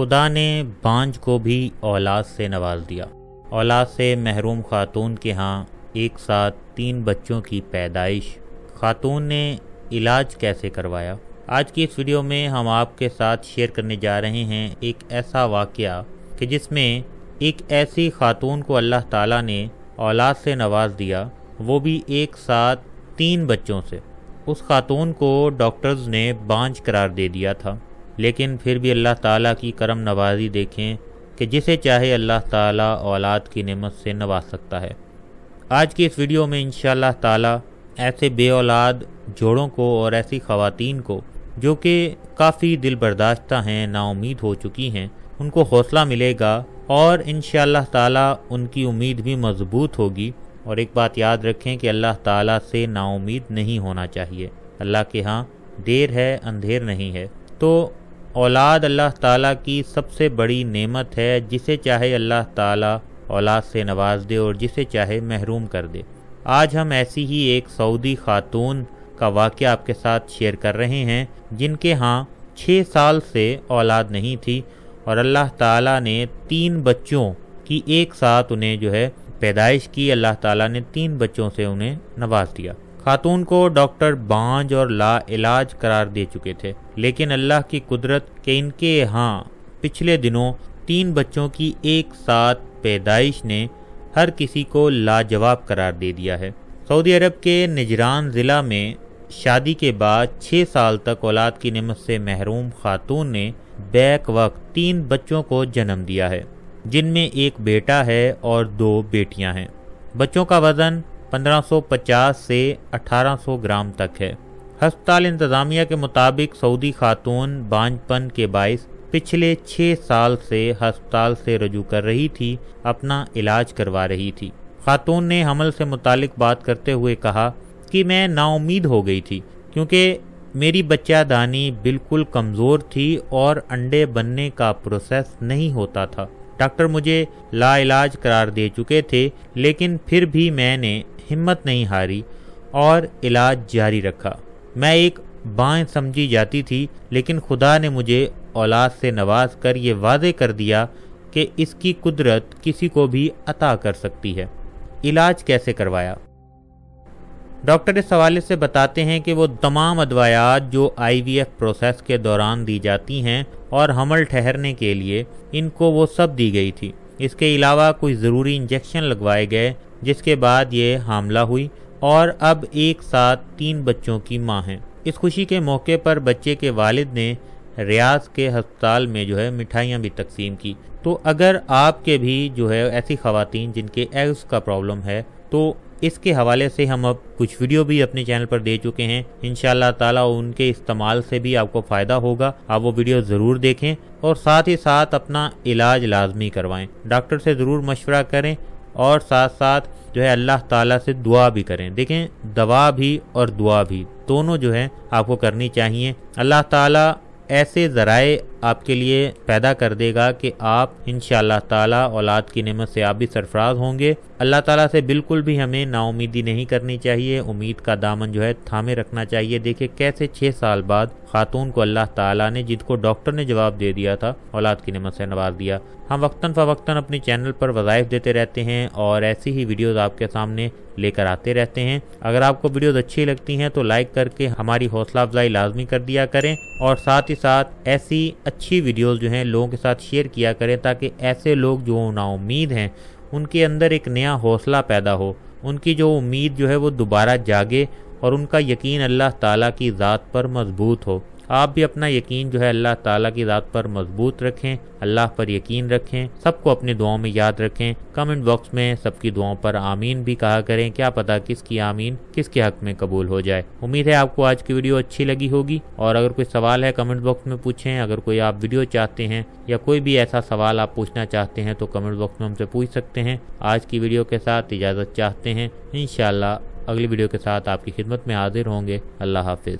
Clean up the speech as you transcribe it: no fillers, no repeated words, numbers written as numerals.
خدا نے بانجھ کو بھی اولاد سے نواز دیا۔ اولاد سے محروم خاتون کے ہاں ایک ساتھ 3 بچوں کی پیدائش، خاتون نے علاج کیسے کروایا؟ آج کی اس ویڈیو میں ہم آپ کے ساتھ شیئر کرنے جا رہے ہیں ایک ایسا واقعہ کہ جس میں ایک ایسی خاتون کو اللہ تعالیٰ نے اولاد سے نواز دیا، وہ بھی ایک ساتھ 3 بچوں سے۔ اس خاتون کو ڈاکٹرز نے بانجھ قرار دے دیا تھا، لیکن پھر بھی اللہ تعالیٰ کی کرم نوازی دیکھیں کہ جسے چاہے اللہ تعالیٰ اولاد کی نعمت سے نواز سکتا ہے۔ آج کی اس ویڈیو میں انشاءاللہ تعالیٰ ایسے بے اولاد جوڑوں کو اور ایسی خواتین کو جو کہ کافی دل برداشتہ ہیں، نا امید ہو چکی ہیں، ان کو حوصلہ ملے گا اور انشاءاللہ تعالیٰ ان کی امید بھی مضبوط ہوگی۔ اور ایک بات یاد رکھیں کہ اللہ تعالیٰ سے نا امید نہیں ہونا چاہیے۔ اللہ کے ہاں دیر ہے اندھیر نہیں ہے۔ تو اولاد اللہ تعالیٰ کی سب سے بڑی نعمت ہے، جسے چاہے اللہ تعالیٰ اولاد سے نواز دے اور جسے چاہے محروم کر دے۔ آج ہم ایسی ہی ایک سعودی خاتون کا واقعہ آپ کے ساتھ شیئر کر رہے ہیں، جن کے ہاں 6 سال سے اولاد نہیں تھی اور اللہ تعالیٰ نے 3 بچوں کی ایک ساتھ انہیں پیدائش کی۔ اللہ تعالیٰ نے 3 بچوں سے انہیں نواز دیا۔ خاتون کو ڈاکٹر بانجھ اور لا علاج قرار دے چکے تھے، لیکن اللہ کی قدرت کہ ان کے ہاں پچھلے دنوں 3 بچوں کی ایک ساتھ پیدائش نے ہر کسی کو لاجواب قرار دے دیا ہے۔ سعودی عرب کے نجران ضلع میں شادی کے بعد 6 سال تک اولاد کی نعمت سے محروم خاتون نے بیک وقت 3 بچوں کو جنم دیا ہے، جن میں ایک بیٹا ہے اور 2 بیٹیاں ہیں۔ بچوں کا وزن 1550 سے 1800 گرام تک ہے۔ ہسپتال انتظامیہ کے مطابق سعودی خاتون بانجھ پن کے باعث پچھلے 6 سال سے ہسپتال سے رجوع کر رہی تھی، اپنا علاج کروا رہی تھی۔ خاتون نے حمل سے متعلق بات کرتے ہوئے کہا کہ میں نا امید ہو گئی تھی، کیونکہ میری بچہ دانی بالکل کمزور تھی اور انڈے بننے کا پروسیس نہیں ہوتا تھا۔ ڈاکٹر مجھے لا علاج قرار دے چکے تھے، لیکن پھر بھی میں نے ہمت نہیں ہاری اور علاج جاری رکھا۔ میں ایک بانجھ سمجھی جاتی تھی، لیکن خدا نے مجھے اولاد سے نواز کر یہ واضح کر دیا کہ اس کی قدرت کسی کو بھی عطا کر سکتی ہے۔ علاج کیسے کروایا؟ ڈاکٹر اس حوالے سے بتاتے ہیں کہ وہ تمام ادویات جو IVF پروسیس کے دوران دی جاتی ہیں اور حمل ٹھہرنے کے لیے ان کو وہ سب دی گئی تھی۔ اس کے علاوہ کچھ ضروری انجیکشن لگوائے گئے، جس کے بعد یہ حاملہ ہوئی اور اب ایک ساتھ 3 بچوں کی ماں ہیں۔ اس خوشی کے موقع پر بچے کے والد نے ریاض کے ہسپتال میں مٹھائیاں بھی تقسیم کی۔ تو اگر آپ کے بھی ایسی خواتین جن کے ایگز کا پرابلم ہے، تو اس کے حوالے سے ہم اب کچھ ویڈیو بھی اپنے چینل پر دے چکے ہیں۔ انشاءاللہ تعالیٰ ان کے استعمال سے بھی آپ کو فائدہ ہوگا۔ آپ وہ ویڈیو ضرور دیکھیں اور ساتھ ہی ساتھ اپنا علاج لازمی کروائیں۔ ڈاکٹر سے ضرور مشورہ کریں اور ساتھ ساتھ اللہ تعالیٰ سے دعا بھی کریں۔ دیکھیں، دوا بھی اور دعا بھی دونوں آپ کو کرنی چاہیے۔ اللہ تعالیٰ ایسے ذرائع آپ کے لیے پیدا کر دے گا کہ آپ انشاءاللہ تعالیٰ اولاد کی نعمت سے آپ بھی سرفراز ہوں گے۔ اللہ تعالیٰ سے بالکل بھی ہمیں نا امیدی نہیں کرنی چاہیے، امید کا دامن تھامے رکھنا چاہیے۔ دیکھیں کیسے 6 سال بعد خاتون کو اللہ تعالیٰ نے، جن کو ڈاکٹر نے جواب دے دیا تھا، اولاد کی نعمت سے نواز دیا۔ ہم وقتاً فوقتاً اپنے چینل پر وظائف دیتے رہتے ہیں اور ایسی ہی ویڈیوز آپ کے سامنے لے کر آتے رہتے ہیں۔ اگر آپ کو ویڈیوز اچھی لگتی ہیں تو لائک کر کے ہماری حوصلہ افزائی لازمی کر دیا کریں اور ساتھ ہی ساتھ ایسی اچھی ویڈیوز لوگوں کے ساتھ شیئر کیا کریں، تاکہ ایسے لوگ جو نا امید ہیں ان کے اندر ایک نیا حوصلہ پیدا ہو، ان کی جو امید وہ دوبارہ جاگے اور ان کا یقین اللہ تعالیٰ کی ذات پر مضبوط ہو۔ آپ بھی اپنا یقین اللہ تعالیٰ کی ذات پر مضبوط رکھیں، اللہ پر یقین رکھیں، سب کو اپنے دعاؤں میں یاد رکھیں۔ کمنٹ باکس میں سب کی دعاؤں پر آمین بھی کہا کریں، کیا پتہ کس کی آمین کس کے حق میں قبول ہو جائے۔ امید ہے آپ کو آج کی ویڈیو اچھی لگی ہوگی، اور اگر کوئی سوال ہے کمنٹ باکس میں پوچھیں۔ اگر کوئی آپ ویڈیو چاہتے ہیں یا کوئی بھی ایسا سوال آپ پوچھنا چاہتے ہیں تو کمنٹ باکس میں ہم سے پوچھ سکتے ہیں۔ آج کی ویڈیو کے ساتھ اجازت چاہتے ہیں، انشاءاللہ اگلی ویڈیو کے ساتھ آپ کی خدمت میں حاضر ہوں گے۔ اللہ حافظ۔